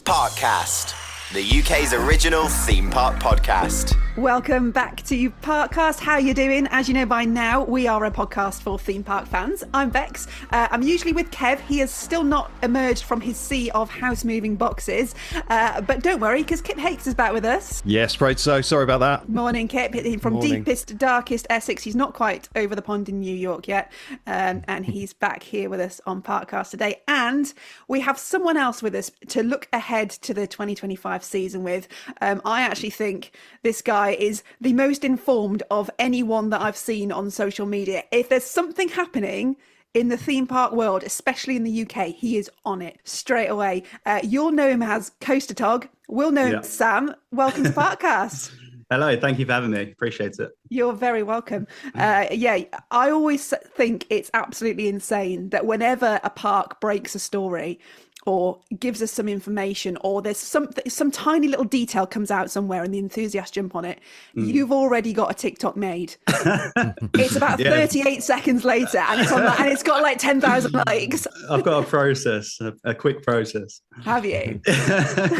Parkcast, the UK's original theme park podcast. Welcome back to Parkcast. How you doing? As you know by now, we are a podcast for theme park fans. I'm Bex. I'm usually with Kev. He has still not emerged from his sea of house-moving boxes. But don't worry, because Kip Hakes is back with us. Yes, afraid so. Sorry about that. Morning, Kip. From Morning. deepest, darkest Essex. He's not quite over the pond in New York yet. And he's back here with us on Parkcast today. And we have someone else with us to look ahead to the 2025 season with. I actually think this guy is the most informed of anyone that I've seen on social media. If there's something happening in the theme park world, especially in the UK, he is on it straight away. You'll know him as Coastertog. We'll know him as Sam. Welcome to Parkcast. Hello, thank you for having me. Appreciate it. You're very welcome. I always think it's absolutely insane that whenever a park breaks a story or gives us some information, or there's some tiny little detail comes out somewhere and the enthusiasts jump on it, you've already got a TikTok made. It's about 38 seconds later and it's on that, and it's got like 10,000 likes. I've got a process, a quick process. Have you?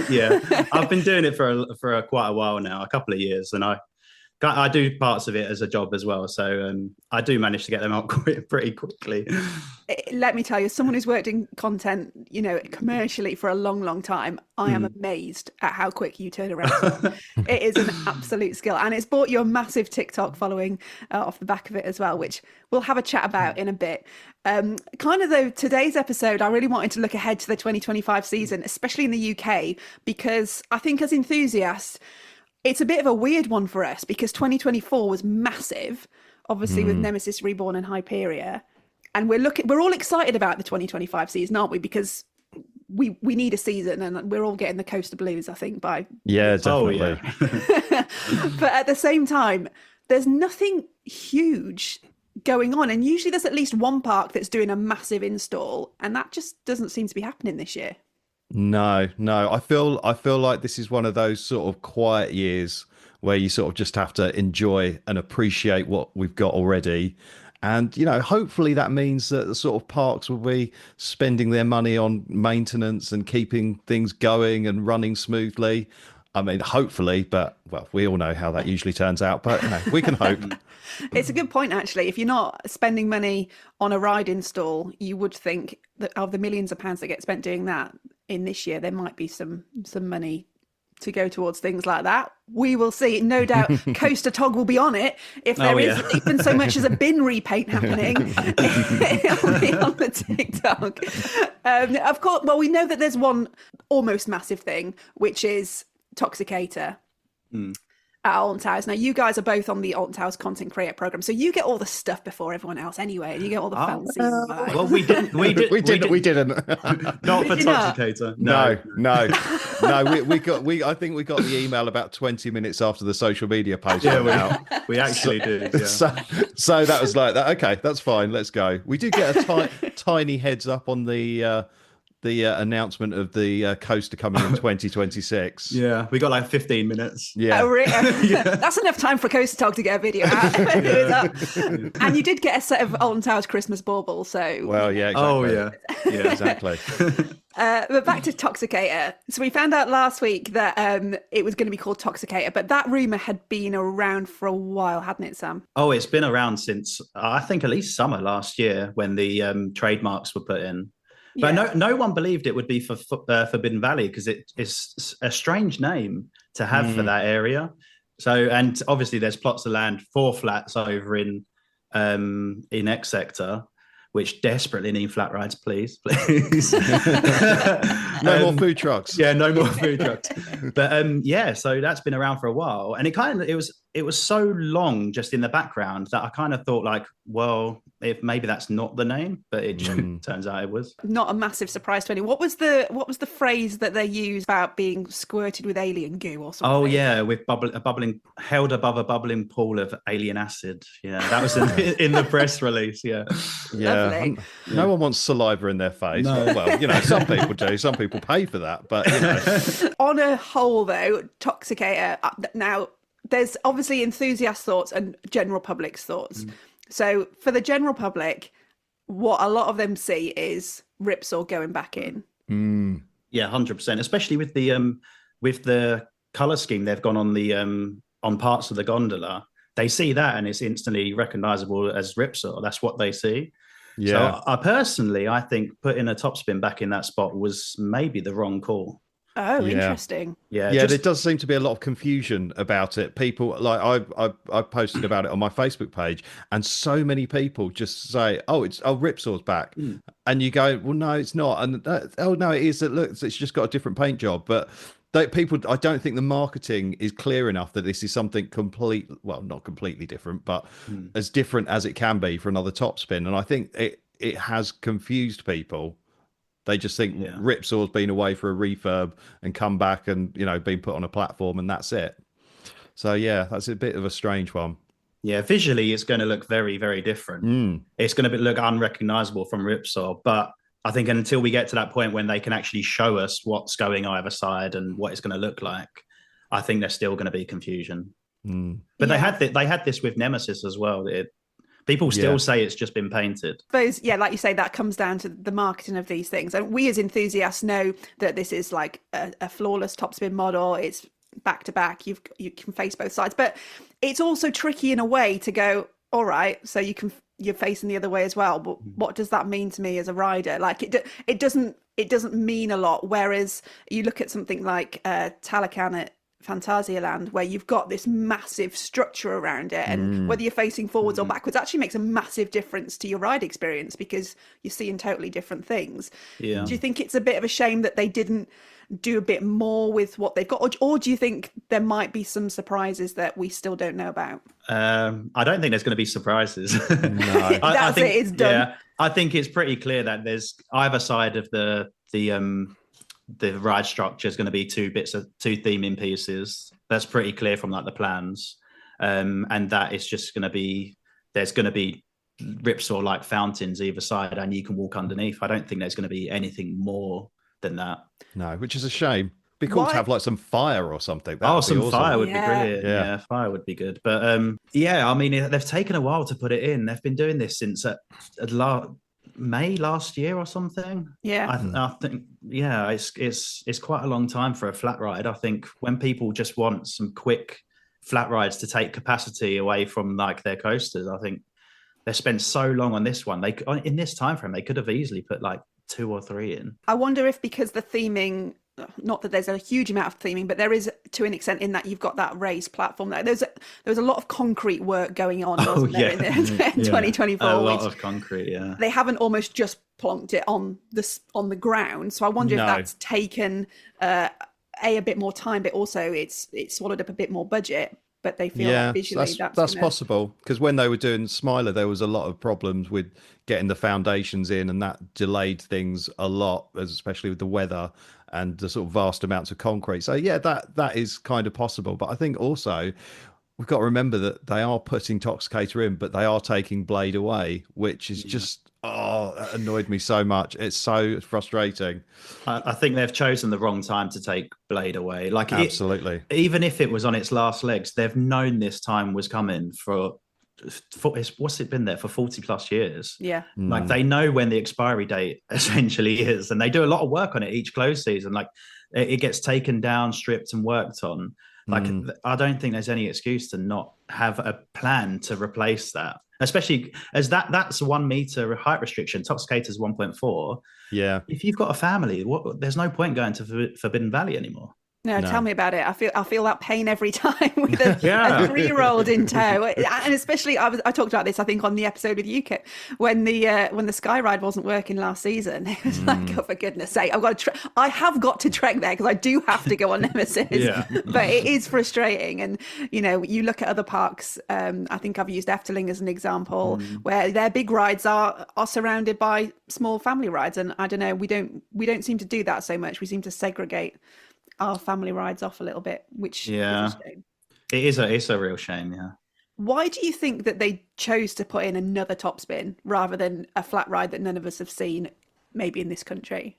Yeah, I've been doing it for quite a while now, a couple of years, and I do parts of it as a job as well, so I do manage to get them out pretty quickly. Let me tell you, as someone who's worked in content, commercially for a long, long time, I am amazed at how quick you turn around. It is an absolute skill, and it's brought you a massive TikTok following off the back of it as well, which we'll have a chat about in a bit. Though, today's episode, I really wanted to look ahead to the 2025 season, especially in the UK, because I think as enthusiasts, it's a bit of a weird one for us because 2024 was massive, obviously with Nemesis Reborn and Hyperia. And we're all excited about the 2025 season, aren't we? Because we need a season and we're all getting the coaster blues, I think, by... Yeah, definitely. Oh, yeah. But at the same time, there's nothing huge going on. And usually there's at least one park that's doing a massive install. And that just doesn't seem to be happening this year. No. I feel like this is one of those sort of quiet years where you sort of just have to enjoy and appreciate what we've got already. And, hopefully that means that the sort of parks will be spending their money on maintenance and keeping things going and running smoothly. I mean, hopefully, but, well, we all know how that usually turns out, but we can hope. It's a good point, actually. If you're not spending money on a ride install, you would think that of the millions of pounds that get spent doing that in this year, there might be some money to go towards things like that. We will see. No doubt Coastertog will be on it. If there is even so much as a bin repaint happening, it'll be on the TikTok. Of course, well, we know that there's one almost massive thing, which is Toxicator at Alton Towers. Now, you guys are both on the Alton Towers content creator program, so you get all the stuff before everyone else anyway, and you get all the fancy vibes. Well, we didn't. We didn't. Not for Toxicator. No. I think we got the email about 20 minutes after the social media post went out. We actually did. Yeah. So that was like that. Okay, that's fine. Let's go. We did get a tiny heads up on the announcement of the coaster coming in 2026. Yeah, we got like 15 minutes. Yeah. That's enough time for Coastertog to get a video out. And you did get a set of Alton Towers Christmas baubles, so... Well, yeah, exactly. Oh, yeah. Yeah, exactly. But back to Toxicator. So we found out last week that it was going to be called Toxicator, but that rumour had been around for a while, hadn't it, Sam? Oh, it's been around since, I think, at least summer last year when the trademarks were put in. But no one believed it would be for Forbidden Valley because it's a strange name to have for that area. So, and obviously there's plots of land, 4 flats over in X Sector, which desperately need flat rides, please. No more food trucks. Yeah, no more food trucks. But so that's been around for a while, and it was so long just in the background that I kind of thought like, well, if maybe that's not the name, but it turns out it was. Not a massive surprise to anyone. What was the phrase that they used about being squirted with alien goo or something? Oh yeah, with held above a bubbling pool of alien acid. Yeah, that was in the press release. Yeah. Lovely. No one wants saliva in their face. No. Well, some people do. Some people pay for that, but On a whole, though, Toxicator. Now, there's obviously enthusiast thoughts and general public's thoughts. So for the general public, what a lot of them see is Ripsaw going back in. Yeah, 100%. Especially with the color scheme they've gone on the on parts of the gondola. They see that and it's instantly recognizable as Ripsaw. That's what they see. Yeah. So I think putting a topspin back in that spot was maybe the wrong call. Oh, Yeah. interesting. Yeah, Yeah, there does seem to be a lot of confusion about it. People like I posted about it on my Facebook page, and so many people just say, "Oh, Ripsaw's back," and you go, "Well, no, it's not," and oh no, it is. It looks, it's just got a different paint job, but. People, I don't think the marketing is clear enough that this is something not completely different, but as different as it can be for another topspin. And I think it has confused people. They just think Ripsaw's been away for a refurb and come back and, been put on a platform and that's it. So, yeah, that's a bit of a strange one. Yeah, visually, it's going to look very, very different. It's going to look unrecognizable from Ripsaw. But I think until we get to that point when they can actually show us what's going either side and what it's going to look like, I think there's still going to be confusion. But they had this with Nemesis as well. People still say it's just been painted. I suppose, like you say, that comes down to the marketing of these things. And we as enthusiasts know that this is like a flawless topspin model. It's back to back. You can face both sides, but it's also tricky in a way to go, all right, so you're facing the other way as well. But what does that mean to me as a rider? Like it doesn't mean a lot. Whereas you look at something like Talakan at Phantasialand, where you've got this massive structure around it, and whether you're facing forwards or backwards actually makes a massive difference to your ride experience because you're seeing totally different things. Do you think it's a bit of a shame that they didn't do a bit more with what they've got, or do you think there might be some surprises that we still don't know about? I don't think there's going to be surprises. No. I think it's done. Yeah, I think it's pretty clear that there's either side of the ride structure is going to be two theming pieces. That's pretty clear from like the plans, and that is just going to be there's going to be Ripsaw like fountains either side, and you can walk underneath. I don't think there's going to be anything more than that. No, which is a shame. Be cool to have like some fire or something. Some awesome. Fire would be brilliant. Yeah, fire would be good. But I mean, they've taken a while to put it in. They've been doing this since May last year or something. I think it's quite a long time for a flat ride. I think when people just want some quick flat rides to take capacity away from like their coasters, I think they spent so long on this one. In this time frame, they could have easily put like 2 or 3 in. I wonder if because the theming, not that there's a huge amount of theming, but there is to an extent in that you've got that raised platform there. There was a lot of concrete work going on, wasn't there, in 2024? A lot of concrete, yeah. They haven't almost just plonked it on the ground. So I wonder if that's taken a bit more time, but also it's swallowed up a bit more budget. But they feel like visually that's possible, because when they were doing Smiler, there was a lot of problems with getting the foundations in, and that delayed things a lot, especially with the weather and the sort of vast amounts of concrete. So that is kind of possible. But I think also we've got to remember that they are putting Toxicator in, but they are taking Blade away, which is just that annoyed me so much. It's so frustrating. I think they've chosen the wrong time to take Blade away. Like absolutely, even if it was on its last legs, they've known this time was coming for what's it been there for 40 plus years. Like they know when the expiry date essentially is, and they do a lot of work on it each close season. Like it gets taken down, stripped and worked on. Like I don't think there's any excuse to not have a plan to replace that, especially as that's 1 meter height restriction. Toxicator's 1.4. Yeah, if you've got a family, there's no point going to Forbidden Valley anymore. No, tell me about it. I feel that pain every time with a 3-year-old in tow, and especially I talked about this I think on the episode with you, Kip, when the sky ride wasn't working last season. It was like, oh for goodness sake, I have got to trek there because I do have to go on Nemesis. But it is frustrating, and you look at other parks. I think I've used Efteling as an example, where their big rides are surrounded by small family rides, and I don't know, we don't seem to do that so much. We seem to segregate our family rides off a little bit, which is a shame. It's a real shame. Why do you think that they chose to put in another topspin rather than a flat ride that none of us have seen, maybe in this country?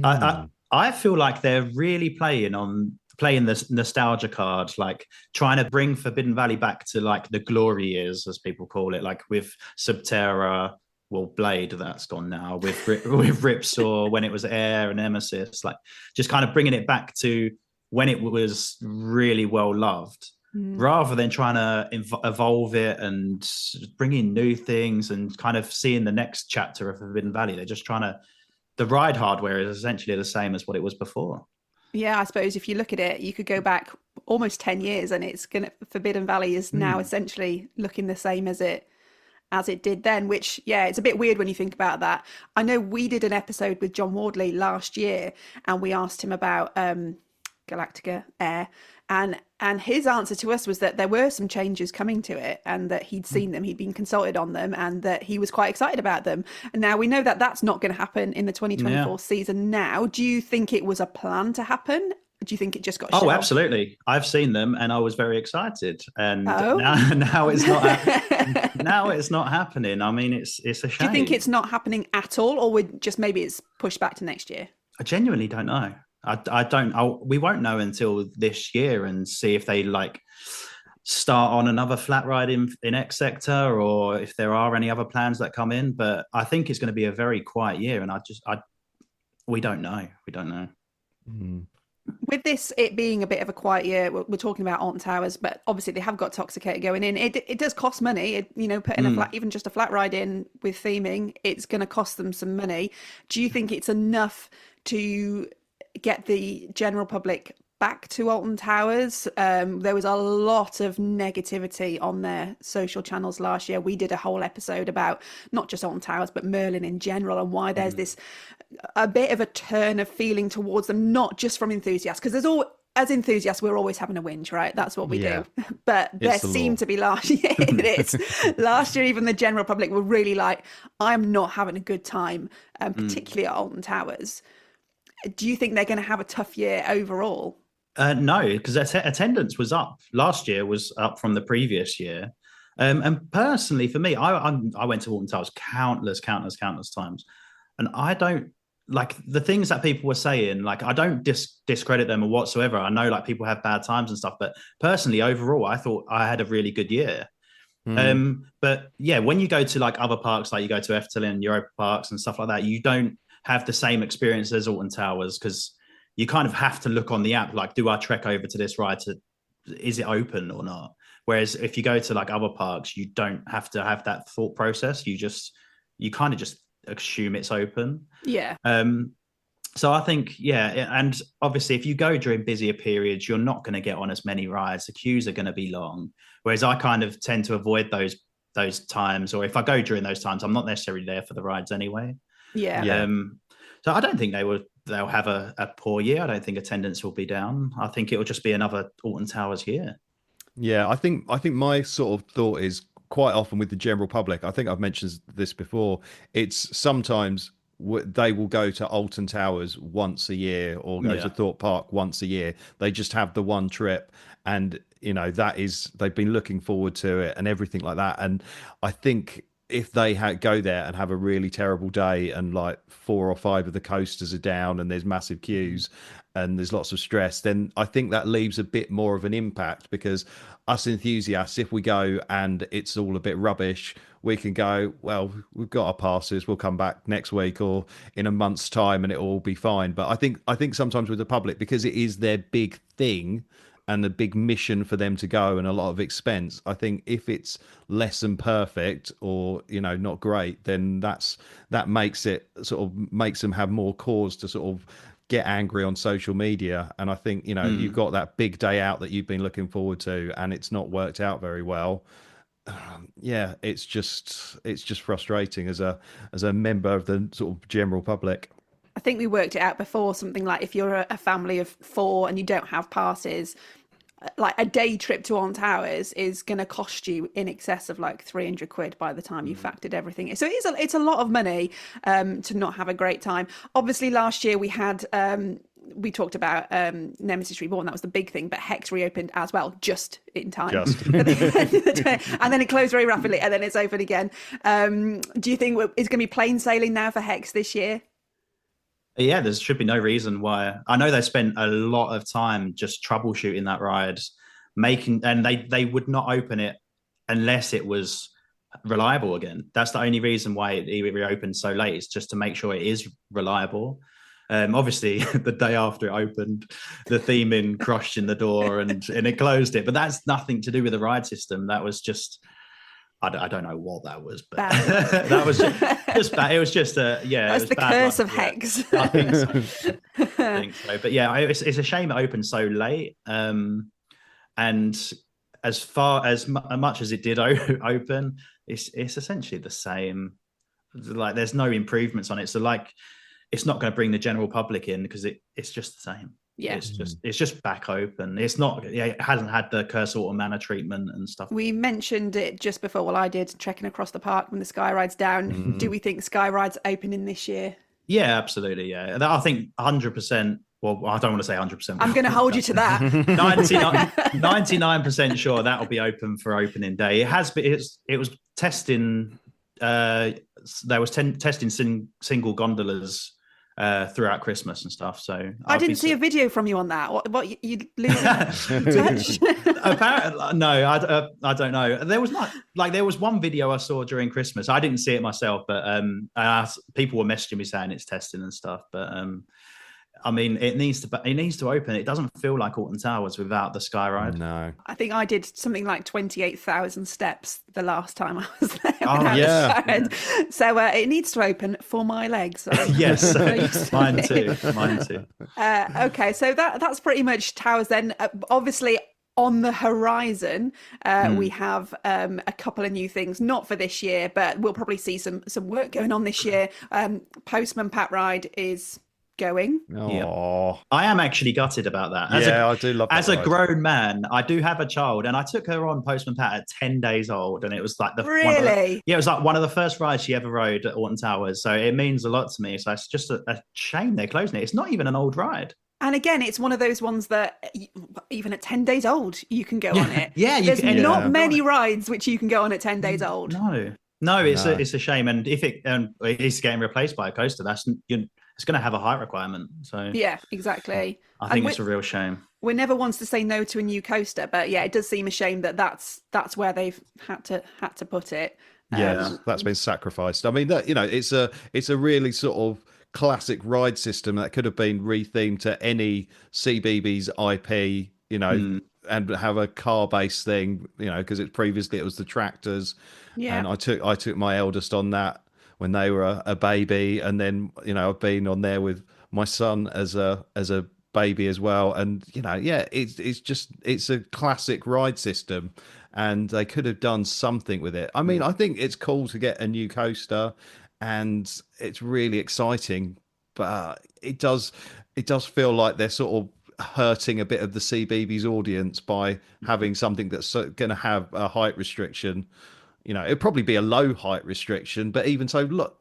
I feel like they're really playing this nostalgia card, like trying to bring Forbidden Valley back to like the glory years, as people call it, like with Subterra, Blade, that's gone now, with with Ripsaw, when it was Air and Nemesis, like just kind of bringing it back to when it was really well loved, rather than trying to evolve it and bring in new things and kind of seeing the next chapter of Forbidden Valley. They're just trying to, the ride hardware is essentially the same as what it was before. Yeah, I suppose if you look at it, you could go back almost 10 years and Forbidden Valley is now essentially looking the same as it did then, which, yeah, it's a bit weird when you think about that. I know we did an episode with John Wardley last year and we asked him about Galactica Air, and his answer to us was that there were some changes coming to it and that he'd seen them, he'd been consulted on them, and that he was quite excited about them. And now we know that that's not going to happen in the 2024 season now. Do you think it was a plan to happen? Do you think it just got shelved? Oh, absolutely. I've seen them and I was very excited. And now it's not now it's not happening. I mean, it's a shame. Do you think it's not happening at all, or would just maybe it's pushed back to next year? I genuinely don't know. I don't. We won't know until this year and see if they like start on another flat ride in X Sector, or if there are any other plans that come in. But I think it's going to be a very quiet year, and we don't know. We don't know. With this, it being a bit of a quiet year, we're talking about Alton Towers, but obviously they have got Toxicator going in. It does cost money. Putting a flat, even just a flat ride in with theming, it's going to cost them some money. Do you think it's enough to get the general public back to Alton Towers? There was a lot of negativity on their social channels last year. We did a whole episode about not just Alton Towers, but Merlin in general, and why there's this a bit of a turn of feeling towards them, not just from enthusiasts, because as enthusiasts, we're always having a whinge, right? That's what we do. But there seemed to be last year, last year, even the general public were really like, I'm not having a good time, particularly at Alton Towers. Do you think they're going to have a tough year overall? No, because attendance was up. Last year was up from the previous year. And personally, for me, I went to Alton Towers countless times. And I don't, like, the things that people were saying, like, I don't discredit them or whatsoever. I know, like, people have bad times and stuff. But personally, overall, I thought I had a really good year. But yeah, when you go to, like, other parks, like you go to Efteling and Europa Parks and stuff like that, you don't have the same experience as Alton Towers, because you kind of have to look on the app, like, do I trek over to this ride, is it open or not? Whereas if you go to, like, other parks, you don't have to have that thought process. You kind of just assume it's open. So I think, and obviously if you go during busier periods, you're not going to get on as many rides. The queues are going to be long, whereas I kind of tend to avoid those times, or if I go during those times, I'm not necessarily there for the rides anyway. So I don't think they'll have a poor year. I don't think attendance will be down. I think it will just be another Alton Towers year. Yeah, I think my sort of thought is, quite often with the general public, I think I've mentioned this before, it's sometimes they will go to Alton Towers once a year or go to Thorpe Park once a year. They just have the one trip, and they've been looking forward to it and everything like that. And I think if they go there and have a really terrible day and like 4 or 5 of the coasters are down and there's massive queues and there's lots of stress, then I think that leaves a bit more of an impact, because us enthusiasts, if we go and it's all a bit rubbish, we can go, well, we've got our passes, we'll come back next week or in a month's time and it'll all be fine. But I think sometimes with the public, because it is their big thing and the big mission for them to go and a lot of expense, I think if it's less than perfect or not great, then that makes them have more cause to sort of get angry on social media. And I think you've got that big day out that you've been looking forward to and it's not worked out very well. It's just frustrating as a member of the sort of general public. I think we worked it out before, something like if you're a family of 4 and you don't have passes, like a day trip to Alton Towers is going to cost you in excess of like 300 quid by the time you factored everything. So it's a lot of money to not have a great time. Obviously last year we had we talked about Nemesis Reborn, that was the big thing, but Hex reopened as well, just in time. And then it closed very rapidly and then it's open again. Do you think it's going to be plain sailing now for Hex this year? Yeah, there should be no reason why. I know they spent a lot of time just troubleshooting that ride, and they would not open it unless it was reliable again. That's the only reason why it reopened so late. It's just to make sure it is reliable. Obviously, the day after it opened, the theming crushed in the door and it closed it. But that's nothing to do with the ride system. That was just, I don't know what that was, but that was just bad. It was just That's the curse of Hex. I think so. I think so. But yeah, it's a shame it opened so late. And as much as it did open, it's essentially the same. Like there's no improvements on it. So like, it's not going to bring the general public in because it's just the same. Yeah, it's just back open. It's not. It hasn't had the Curse Auto Mana treatment and stuff. We mentioned it just before. Well, I did trekking across the park when the Sky Ride's down. Do we think Sky Ride's opening this year? Yeah, absolutely. Yeah, I think 100%. Well, I don't want to say 100%. I'm going to hold you to that. 99% sure that will be open for opening day. It has been. It was testing. There was testing single gondolas throughout Christmas and stuff. So I didn't see a video from you on that. What you losing touch? Apparently, no, I don't know. There was one video I saw during Christmas. I didn't see it myself, but people were messaging me saying it's testing and stuff. But I mean, it needs to open. It doesn't feel like Alton Towers without the Sky Ride. No, I think I did something like 28,000 steps the last time I was there. Oh yeah. So it needs to open for my legs. Yes, mine too. Okay, so that's pretty much Towers then. Obviously, on the horizon, we have a couple of new things, not for this year, but we'll probably see some work going on this year. Postman Pat Ride is going. Oh, I am actually gutted about that. I do love that. As a grown man, I do have a child, and I took her on Postman Pat at 10 days old, and it was like it was like one of the first rides she ever rode at Alton Towers. So it means a lot to me. So it's just a shame they're closing it. It's not even an old ride. And again, it's one of those ones that even at 10 days old, you can go on it. Yeah, there's not many rides which you can go on at 10 days old. No, it's a shame. And if it is getting replaced by a coaster, it's going to have a height requirement. So yeah, exactly. I think it's a real shame. We never wants to say no to a new coaster, but yeah, it does seem a shame that that's where they've had to put it. Yeah, that's been sacrificed. I mean, it's a really sort of classic ride system that could have been rethemed to any CBeebies IP, and have a car-based thing, because previously it was the tractors. Yeah. And I took my eldest on that when they were a baby, and then I've been on there with my son as a baby as well, and it's a classic ride system, and they could have done something with it. I mean, I think it's cool to get a new coaster, and it's really exciting, but it does feel like they're sort of hurting a bit of the CBeebies audience by having something that's going to have a height restriction. It'd probably be a low height restriction, but even so, look,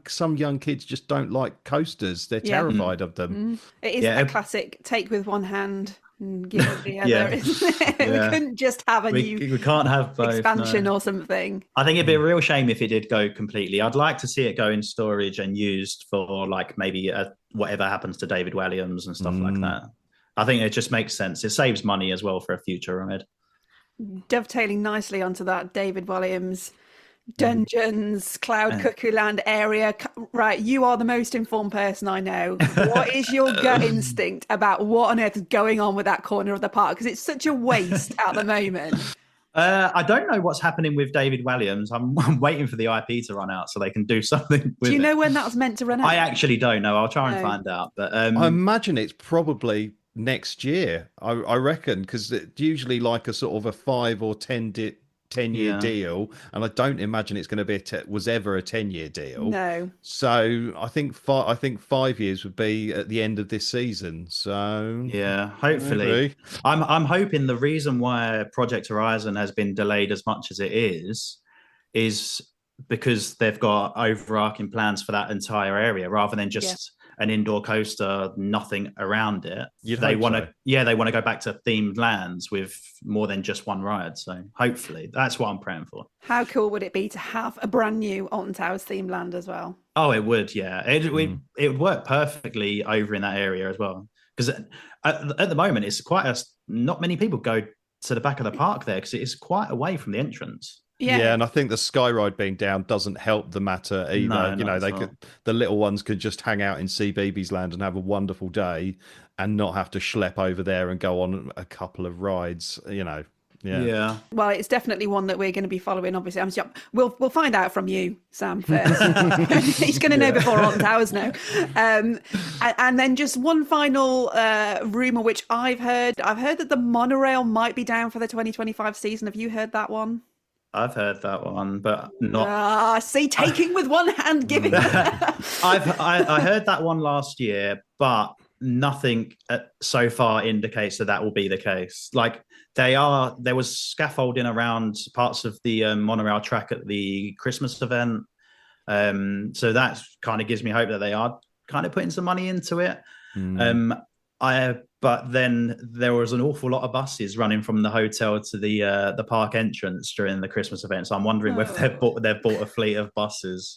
some young kids just don't like coasters. They're terrified of them. It is a classic take with one hand and give it the other, isn't it? We couldn't just have we can't have both, expansion or something. I think it'd be a real shame if it did go completely. I'd like to see it go in storage and used for like maybe whatever happens to David Walliams and stuff like that. I think it just makes sense. It saves money as well for a future ride. Dovetailing nicely onto that, David Walliams, Dungeons, Cloud Cuckoo Land area. Right, you are the most informed person I know. What is your gut instinct about what on earth is going on with that corner of the park? Because it's such a waste at the moment. I don't know what's happening with David Walliams. I'm waiting for the IP to run out so they can do something with Do you know it. when that was meant to run out? I actually don't know. I'll try and find out. But I imagine it's probably next year, I reckon, because it's usually like a sort of a 5 or 10-year deal, and I don't imagine it's going to be was ever a 10-year deal. No. So I think 5 years would be at the end of this season. So yeah, hopefully. Maybe. I'm hoping the reason why Project Horizon has been delayed as much as it is because they've got overarching plans for that entire area rather than just an indoor coaster, nothing around it. They want to go back to themed lands with more than just one ride. So hopefully that's what I'm praying for. How cool would it be to have a brand new Alton Towers themed land as well? Oh, it would. Yeah. It would work perfectly over in that area as well. Because at the moment, it's not many people go to the back of the park there because it's quite away from the entrance. Yeah, and I think the Skyride being down doesn't help the matter either. No, You not know, at they all. could the little ones could just hang out in CBeebies Land and have a wonderful day and not have to schlep over there and go on a couple of rides, you know. Yeah. Yeah. Well, it's definitely one that we're going to be following. Obviously, we'll find out from you, Sam, first. He's going to know before Alton Towers know. And then just one final rumor, which I've heard. I've heard that the monorail might be down for the 2025 season. Have you heard that one? I've heard that one, but not. See, taking with one hand, giving. I heard that one last year, but nothing so far indicates that will be the case. Like there was scaffolding around parts of the monorail track at the Christmas event, so that kind of gives me hope that they are kind of putting some money into it. But then there was an awful lot of buses running from the hotel to the park entrance during the Christmas event. So I'm wondering whether they've bought a fleet of buses.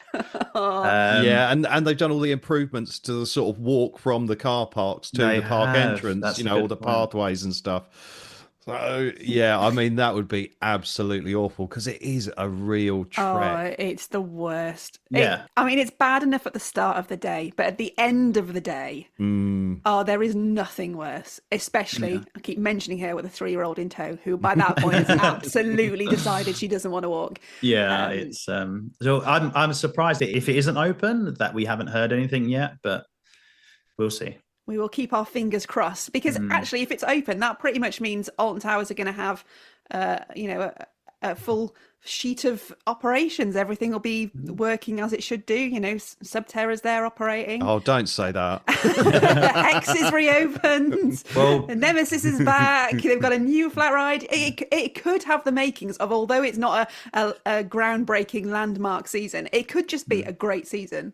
Yeah, and they've done all the improvements to the sort of walk from the car parks to the park entrance. That's you know, all the pathways and stuff. So yeah, I mean that would be absolutely awful because it is a real trek. Oh, it's the worst. Yeah. I mean, it's bad enough at the start of the day, but at the end of the day, there is nothing worse. Especially, I keep mentioning her with a 3-year-old in tow, who by that point has absolutely decided she doesn't want to walk. Yeah, it's so I'm surprised if it isn't open that we haven't heard anything yet, but we'll see. We will keep our fingers crossed because actually, if it's open, that pretty much means Alton Towers are going to have, a full sheet of operations. Everything will be working as it should do. You know, Subterra's there operating. Oh, don't say that. X is reopened. Well, Nemesis is back. They've got a new flat ride. It could have the makings of, although it's not a groundbreaking landmark season, it could just be a great season.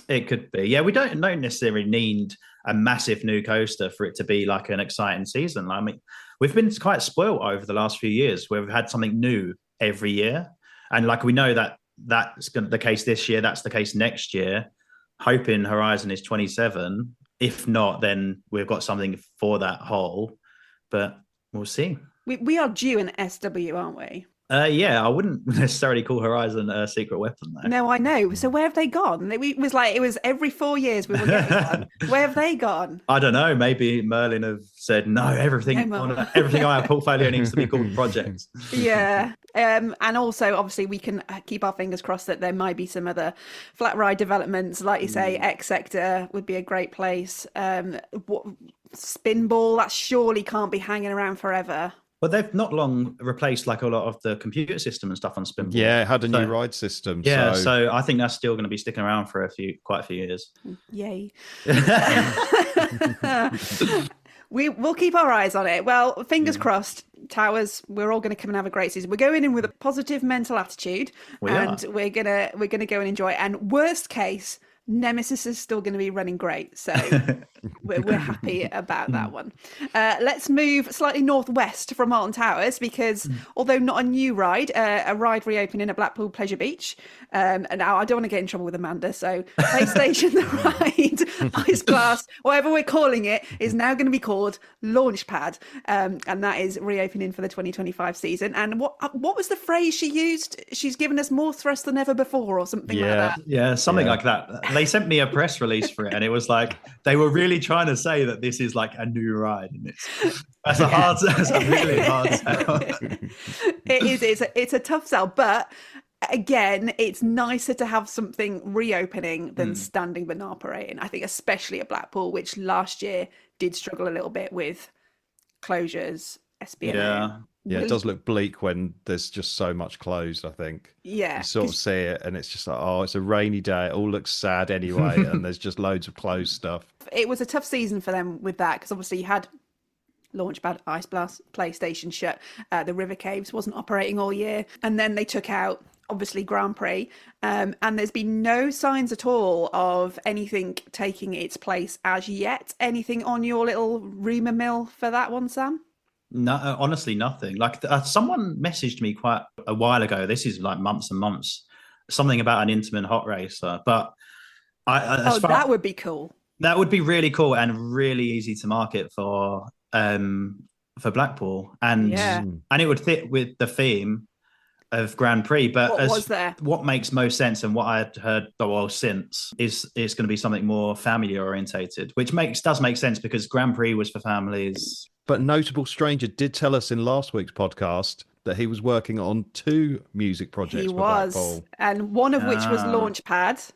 It could be. Yeah, we don't necessarily need a massive new coaster for it to be like an exciting season. I mean, we've been quite spoiled over the last few years where we've had something new every year. And like we know that's the case this year, that's the case next year. Hoping Horizon is 27. If not, then we've got something for that whole. But we'll see. We are due an SW, aren't we? Yeah, I wouldn't necessarily call Horizon a secret weapon, though. No, I know. So where have they gone? It was every 4 years we were getting one. Where have they gone? I don't know. Maybe Merlin have said, no, everything on our portfolio needs to be called projects. Yeah. And also, obviously, we can keep our fingers crossed that there might be some other flat ride developments. Like you say, X Sector would be a great place. Spinball, that surely can't be hanging around forever. Well, they've not long replaced like a lot of the computer system and stuff on Spinball. Yeah, it had a new ride system. Yeah, so I think that's still going to be sticking around for quite a few years. Yay. We'll keep our eyes on it. Well, fingers crossed, Towers, we're all going to come and have a great season. We're going in with a positive mental attitude, we're gonna go and enjoy it. And worst case, Nemesis is still going to be running great, so we're happy about that one. Let's move slightly northwest from Alton Towers because although not a new ride, a ride reopening at Blackpool Pleasure Beach. And now I don't want to get in trouble with Amanda, so PlayStation the ride, Ice Glass, whatever we're calling it, is now going to be called Launchpad, and that is reopening for the 2025 season. And what was the phrase she used? She's given us more thrust than ever before, or something like that. Yeah, something like that. They sent me a press release for it, and it was like they were really trying to say that this is like a new ride, and that's a really hard sell. It is. It's a tough sell, but again, it's nicer to have something reopening than standing but not operating. I think, especially at Blackpool, which last year did struggle a little bit with closures. SBNA. Yeah, it does look bleak when there's just so much closed, I think. Yeah. You sort of see it and it's just like, oh, it's a rainy day. It all looks sad anyway. And there's just loads of closed stuff. It was a tough season for them with that because obviously you had Launchpad, Ice Blast, PlayStation shut. The River Caves wasn't operating all year. And then they took out, obviously, Grand Prix. And there's been no signs at all of anything taking its place as yet. Anything on your little rumour mill for that one, Sam? No, honestly, nothing. Like someone messaged me quite a while ago. This is like months and months. Something about an Intamin hot racer, but that would be cool. That would be really cool and really easy to market for Blackpool, and it would fit with the theme. of Grand Prix, but What was there? What makes most sense and what I had heard since is it's going to be something more family orientated, which does make sense because Grand Prix was for families. But Notable Stranger did tell us in last week's podcast that he was working on 2 music projects. He for was, Blackpool. and one of which was Launchpad.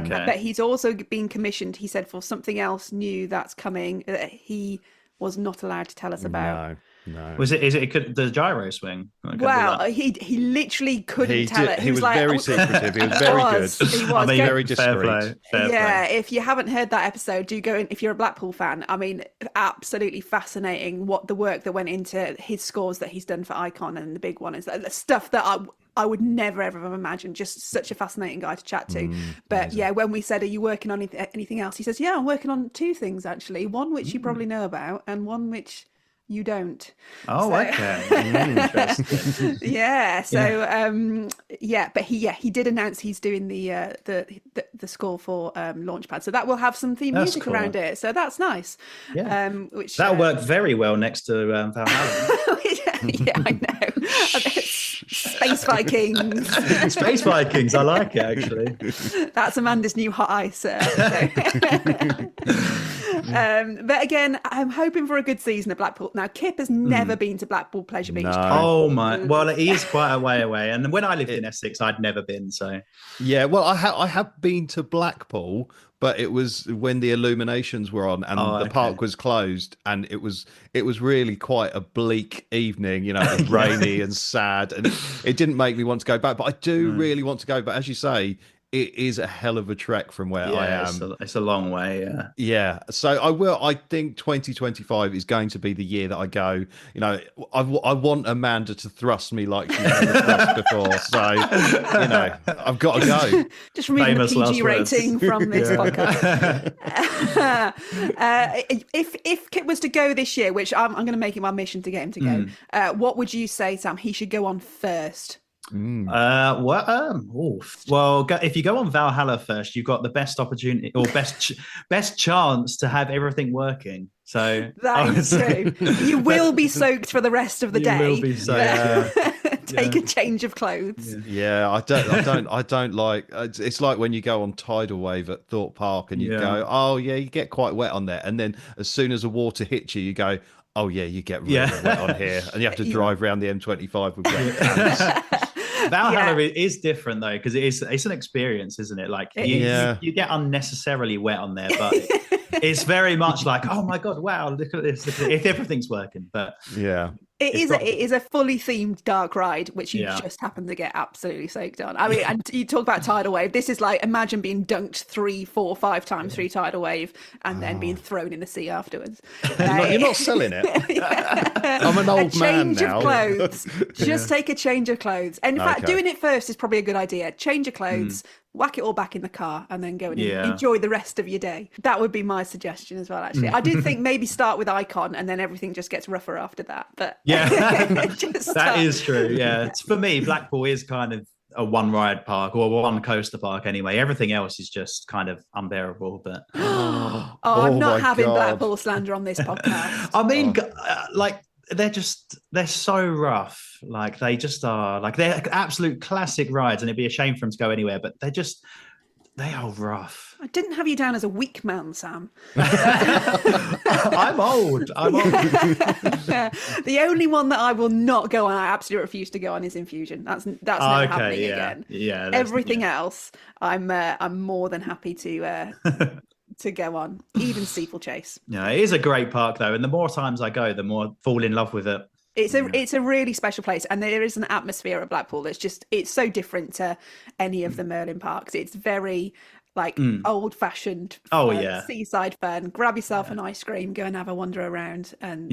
Okay. But he's also been commissioned, he said, for something else new that's coming that he was not allowed to tell us about. No. Is it the gyro swing? Well, he literally couldn't tell it. He was like, very secretive. He was very good. He was. I mean, very fair discreet. play. If you haven't heard that episode, do go in. If you're a Blackpool fan, I mean, absolutely fascinating what the work that went into his scores that he's done for Icon, and the big one is the stuff that I would never ever have imagined. Just such a fascinating guy to chat to. But amazing. Yeah, when we said, "Are you working on anything else?" He says, "Yeah, I'm working on 2 things actually. One which you probably know about, and one which you don't." Oh, okay. Interesting. Yeah. So but he did announce he's doing the score for Launchpad. So that will have some theme music around it. So that's nice. Yeah. Which that'll work very well next to Valhalla. yeah, I know. Space Vikings. Space Vikings. I like it actually. That's Amanda's new hot ice. But again, I'm hoping for a good season of Blackpool. Now, Kip has never been to Blackpool Pleasure Beach. No. Oh my! Well, he is quite a way away, and when I lived in Essex, I'd never been. So yeah, well, I have been to Blackpool, but it was when the illuminations were on and the park was closed, and it was really quite a bleak evening. You know, it was rainy and sad, and it didn't make me want to go back. But I do really want to go. But as you say, it is a hell of a trek from where I am. It's a long way. Yeah. So I think 2025 is going to be the year that I go. You know, I want Amanda to thrust me like she's never thrust before. So, you know, I've got to go. Just removing the PG rating from this podcast. If Kit was to go this year, which I'm going to make it my mission to get him to go, what would you say, Sam, he should go on first? Well, if you go on Valhalla first, you've got the best opportunity or best chance to have everything working. So that is true. You will be soaked for the rest of the day. You will be soaked. Take a change of clothes. Yeah, I don't like. It's like when you go on tidal wave at Thorpe Park and you go, oh yeah, you get quite wet on there, and then as soon as the water hits you, you go, oh yeah, you get really wet on here, and you have to drive around the M25 with wet pants. Valhalla is different though, because it's an experience, isn't it? Like you get unnecessarily wet on there, but it's very much like, oh my god, wow, look at this, if everything's working. But yeah. It is a fully themed dark ride, which you just happen to get absolutely soaked on. I mean, and you talk about tidal wave. This is like, imagine being dunked 3, 4, 5 times through tidal wave and then being thrown in the sea afterwards. You're not selling it. I'm an old man now. A change of clothes. Just take a change of clothes. And in fact, doing it first is probably a good idea. Change of clothes. Whack it all back in the car and then go and enjoy the rest of your day. That would be my suggestion as well, actually. I did think maybe start with Icon and then everything just gets rougher after that. But that is true. Yeah. For me, Blackpool is kind of a one ride park or one coaster park anyway. Everything else is just kind of unbearable. But I'm not having Blackpool slander on this podcast. I mean, like, they're so rough. Like they just are, like they're absolute classic rides, and it'd be a shame for them to go anywhere, but they are rough. I didn't have you down as a weak man, Sam. I'm old. The only one that I will not go on, I absolutely refuse to go on, is Infusion. That's never happening again. Yeah. Everything else, I'm more than happy to go on, even Steeplechase. Yeah, it is a great park though, and the more times I go, the more I fall in love with it. It's a really special place, and there is an atmosphere at Blackpool it's so different to any of the Merlin parks. It's very like old-fashioned seaside fun. Grab yourself an ice cream, go and have a wander around, and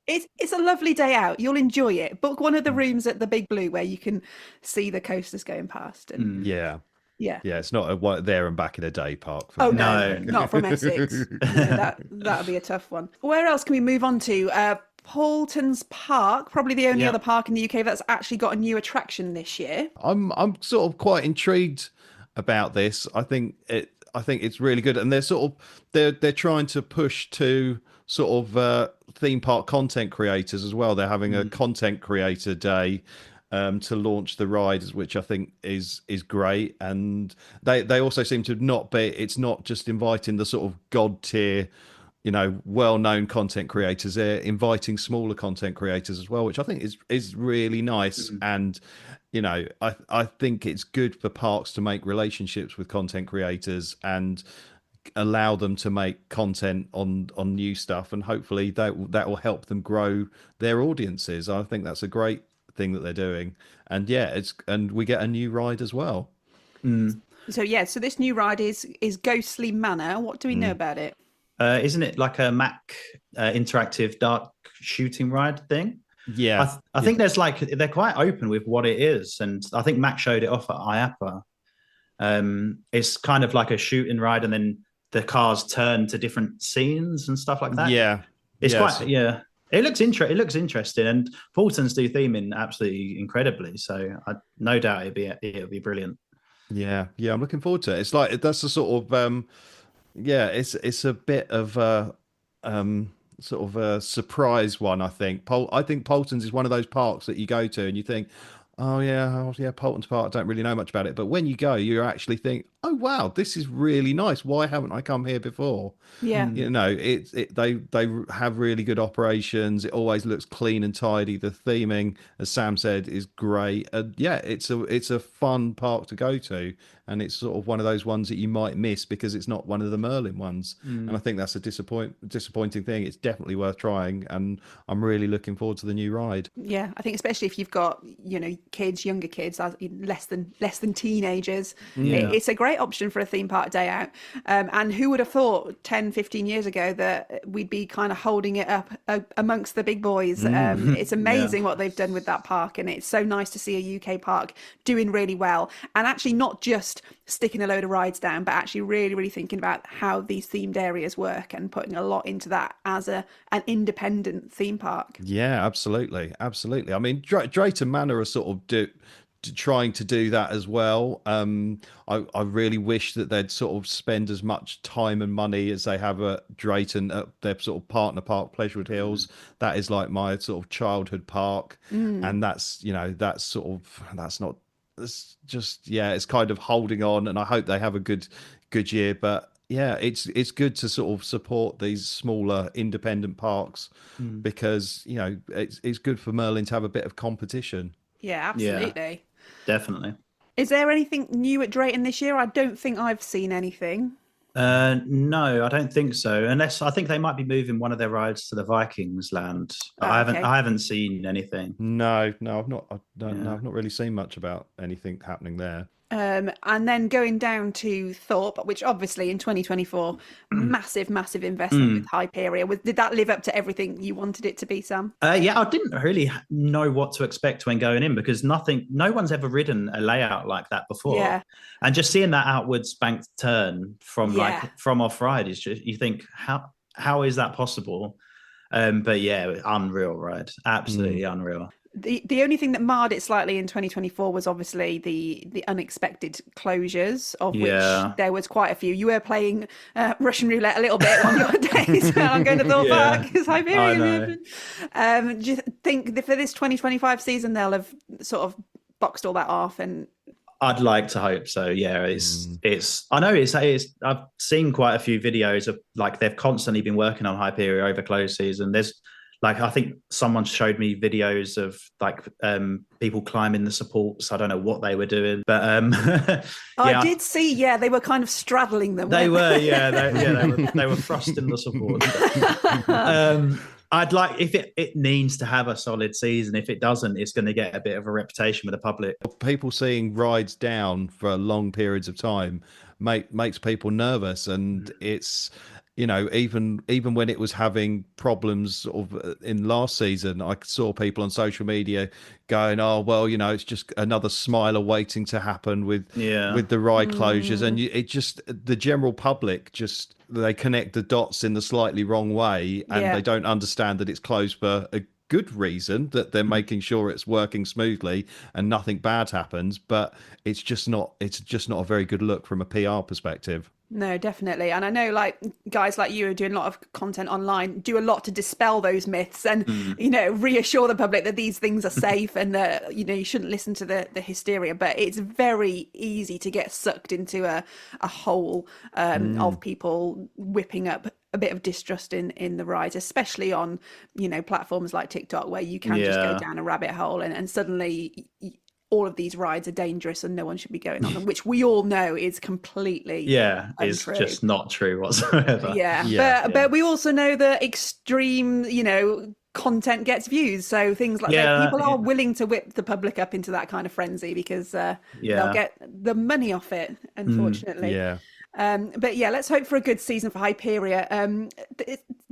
it's a lovely day out. You'll enjoy it. Book one of the rooms at the Big Blue where you can see the coasters going past. And yeah, it's not a there and back in a day park. No, not from Essex. That would be a tough one. Where else can we move on to? Paulton's Park, probably the only other park in the UK that's actually got a new attraction this year. I'm sort of quite intrigued about this. I think it's really good, and they're trying to push to sort of theme park content creators as well. They're having a content creator day. to launch the ride, which I think is great. And they also seem to not be. It's not just inviting the sort of god tier, well-known content creators. They're inviting smaller content creators as well, which I think is really nice. And I think it's good for parks to make relationships with content creators and allow them to make content on new stuff, and hopefully that will help them grow their audiences. I think that's a great thing that they're doing. And and we get a new ride as well. So this new ride is Ghostly Manor. What do we know about it? Isn't it like a Mac interactive dark shooting ride thing? Yeah, I think there's they're quite open with what it is, and I think Mac showed it off at IAPA. It's kind of like a shooting ride, and then the cars turn to different scenes and stuff like that. It's quite It looks interesting, and Paultons do theming absolutely incredibly. So no doubt it'll be brilliant. Yeah, I'm looking forward to it. It's like that's the sort of it's a bit of a sort of a surprise one. I think Paultons is one of those parks that you go to and you think, oh yeah, Paultons Park, I don't really know much about it, but when you go, you actually think, oh wow, this is really nice. Why haven't I come here before? Yeah, they have really good operations. It always looks clean and tidy. The theming, as Sam said, is great. It's a fun park to go to, and it's sort of one of those ones that you might miss because it's not one of the Merlin ones. And I think that's a disappointing thing. It's definitely worth trying, and I'm really looking forward to the new ride. Yeah, I think especially if you've got kids, younger kids, less than teenagers, it's a great option for a theme park day out. And who would have thought 10-15 years ago that we'd be kind of holding it up amongst the big boys? It's amazing what they've done with that park, and it's so nice to see a UK park doing really well, and actually not just sticking a load of rides down, but actually really, really thinking about how these themed areas work and putting a lot into that as an independent theme park. Yeah, absolutely. I mean, Drayton Manor are sort of trying to do that as well. I really wish that they'd sort of spend as much time and money as they have at Drayton, at their sort of partner park, Pleasurewood Hills. That is like my sort of childhood park, and that's not. It's just it's kind of holding on, and I hope they have a good year. But yeah, it's good to sort of support these smaller independent parks because it's good for Merlin to have a bit of competition. Yeah, absolutely. Yeah, definitely. Is there anything new at Drayton this year? I don't think I've seen anything. No, I don't think so. Unless I think they might be moving one of their rides to the Vikings land. I haven't seen anything. No, I've not. I've not really seen much about anything happening there. And then going down to Thorpe, which obviously in 2024, massive investment with Hyperia. Did that live up to everything you wanted it to be, Sam? I didn't really know what to expect when going in because no one's ever ridden a layout like that before. Yeah. And just seeing that outwards banked turn from off ride is just, you think, how is that possible? But yeah, unreal ride, absolutely unreal. The only thing that marred it slightly in 2024 was obviously the unexpected closures, of which there was quite a few. You were playing Russian roulette a little bit on your days when I'm going to Thorpe Park because Hyperion. Do you think that for this 2025 season they'll have sort of boxed all that off? And I'd like to hope so. Yeah, it's. I know it's. I've seen quite a few videos of they've constantly been working on Hyperia over close season. There's. I think someone showed me videos of people climbing the supports. I don't know what they were doing, but I did see. Yeah, they were kind of straddling them. They were. They were thrusting the supports. I'd like if it needs to have a solid season. If it doesn't, it's going to get a bit of a reputation with the public. People seeing rides down for long periods of time makes people nervous, and it's. Even when it was having problems sort of in last season, I saw people on social media going, "Oh, well, it's just another Smiler waiting to happen with the ride closures," and the general public they connect the dots in the slightly wrong way, and they don't understand that it's closed for a good reason, that they're making sure it's working smoothly and nothing bad happens, but it's just not a very good look from a PR perspective. No, definitely. And I know like guys like you are doing a lot of content online, do a lot to dispel those myths and, reassure the public that these things are safe and that, you shouldn't listen to the hysteria. But it's very easy to get sucked into a hole of people whipping up a bit of distrust in the rides, especially on, platforms like TikTok, where you can just go down a rabbit hole and suddenly all of these rides are dangerous and no one should be going on them, which we all know is completely is untrue. just not true whatsoever. But we also know that extreme, content gets views. So things like that, people are willing to whip the public up into that kind of frenzy because they'll get the money off it, unfortunately. But let's hope for a good season for Hyperia.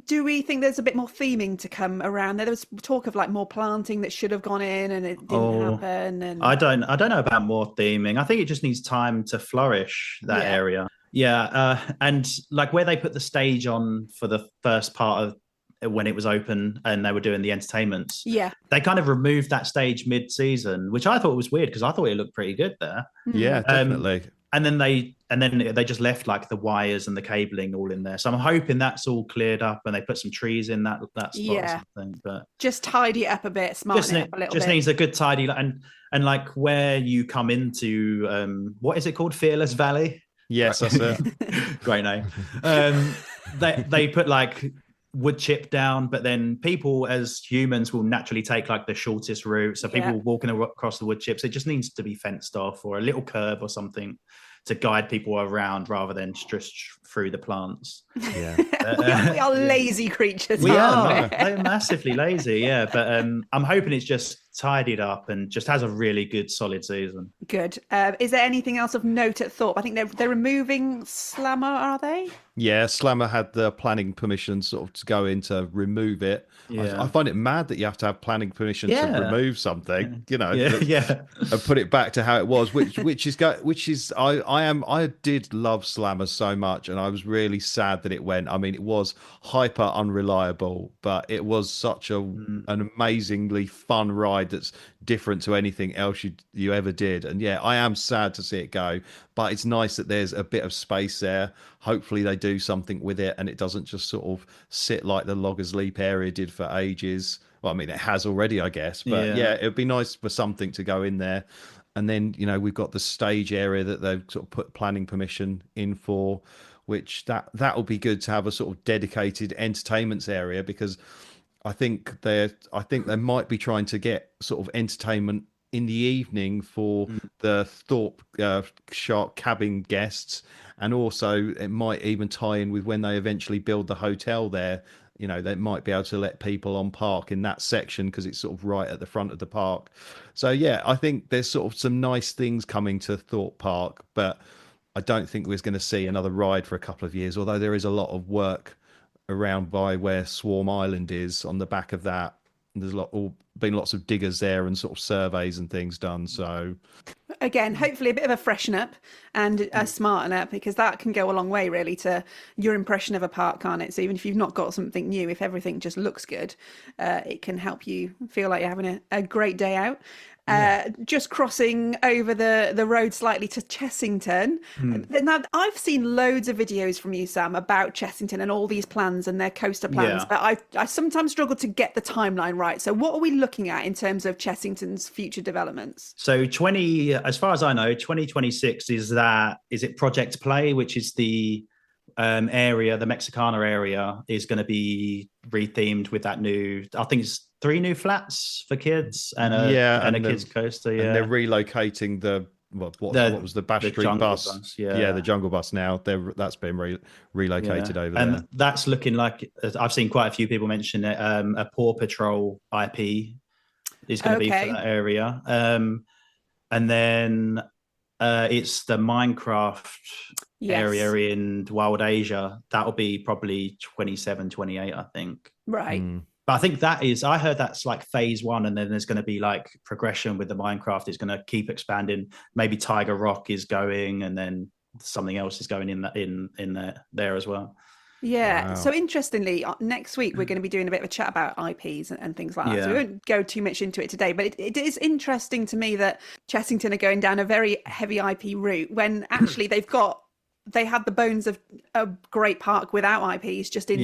Do we think there's a bit more theming to come around? There was talk of like more planting that should have gone in and it didn't happen. And I don't know about more theming. I think it just needs time to flourish that area. And like where they put the stage on for the first part of when it was open and they were doing the entertainments. They kind of removed that stage mid-season, which I thought was weird because I thought it looked pretty good there. Yeah, definitely. And then they just left like the wires and the cabling all in there. So I'm hoping that's all cleared up and they put some trees in that spot or something. But just tidy it up a bit, smarten it up a little bit. Just needs a good tidy and like where you come into what is it called? Fearless Valley? Yes, that's it. Great name. They put like wood chip down, but then people as humans will naturally take like the shortest route. So people walking across the wood chips, it just needs to be fenced off or a little curb or something to guide people around rather than just through the plants. We are lazy creatures. We are. They're massively lazy, but I'm hoping it's just tidied up and just has a really good solid season. Good. Is there anything else of note at Thorpe? I think they're removing Slammer, are they? Yeah, Slammer had the planning permission sort of to go in to remove it. I find it mad that you have to have planning permission to remove something, and put it back to how it was, I did love Slammer so much, and I was really sad that it went. I mean, it was hyper unreliable, but it was such an amazingly fun ride that's different to anything else you ever did. And I am sad to see it go, but it's nice that there's a bit of space there. Hopefully they do something with it and it doesn't just sort of sit like the Loggers Leap area did for ages. Well, I mean, it has already, I guess, but it'd be nice for something to go in there. And then, we've got the stage area that they've sort of put planning permission in for, which that will be good to have a sort of dedicated entertainments area, because I think they might be trying to get sort of entertainment in the evening for the Thorpe Shark cabin guests, and also it might even tie in with when they eventually build the hotel there. They might be able to let people on park in that section because it's sort of right at the front of the park. So I think there's sort of some nice things coming to Thorpe Park, but I don't think we're going to see another ride for a couple of years, although there is a lot of work around by where Swarm Island is on the back of that. There's been lots of diggers there and sort of surveys and things done. So again, hopefully a bit of a freshen up and a smarten up, because that can go a long way really to your impression of a park, can't it? So even if you've not got something new, if everything just looks good, it can help you feel like you're having a great day out. Just crossing over the road slightly to Chessington. Now, I've seen loads of videos from you, Sam, about Chessington and all these plans and their coaster plans, but I sometimes struggle to get the timeline right. So what are we looking at in terms of Chessington's future developments? So as far as I know, 2026 is it Project Play, which is the area, the Mexicana area, is going to be rethemed with that new, I think it's 3 new flats for kids and a kids coaster. And they're relocating what was the Bash Street bus? The Jungle Bus now. That's been relocated over there. And that's looking like, I've seen quite a few people mention it, a Paw Patrol IP is going to be for that area. And then it's the Minecraft area in Wild Asia. That'll be probably 27, 28, I think. Right. But I think I heard that's like phase 1, and then there's going to be like progression with the Minecraft. It's going to keep expanding. Maybe Tiger Rock is going, and then something else is going in there as well. Yeah. Wow. So interestingly, next week we're going to be doing a bit of a chat about IPs and things like that. So we won't go too much into it today, but it is interesting to me that Chessington are going down a very heavy IP route when actually they've got they had the bones of a great park without IPs, just in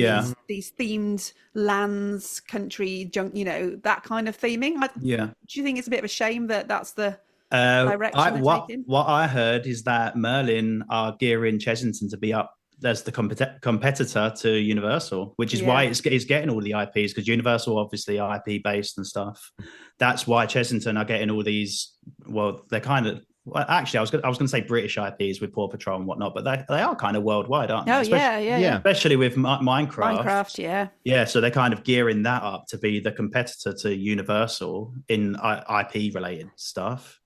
these themed lands, country, junk, that kind of theming. Do you think it's a bit of a shame that that's the direction they're taking? What I heard is that Merlin are gearing Chessington to be up as the competitor to Universal, which is why it's getting all the IPs, because Universal obviously IP based and stuff. That's why Chessington are getting all these. Well, they're kind of. Well, actually, I was going to say British IPs with Paw Patrol and whatnot, but they are kind of worldwide, aren't they? Oh, yeah. Especially with Minecraft. Minecraft, Yeah, so they're kind of gearing that up to be the competitor to Universal in IP-related stuff,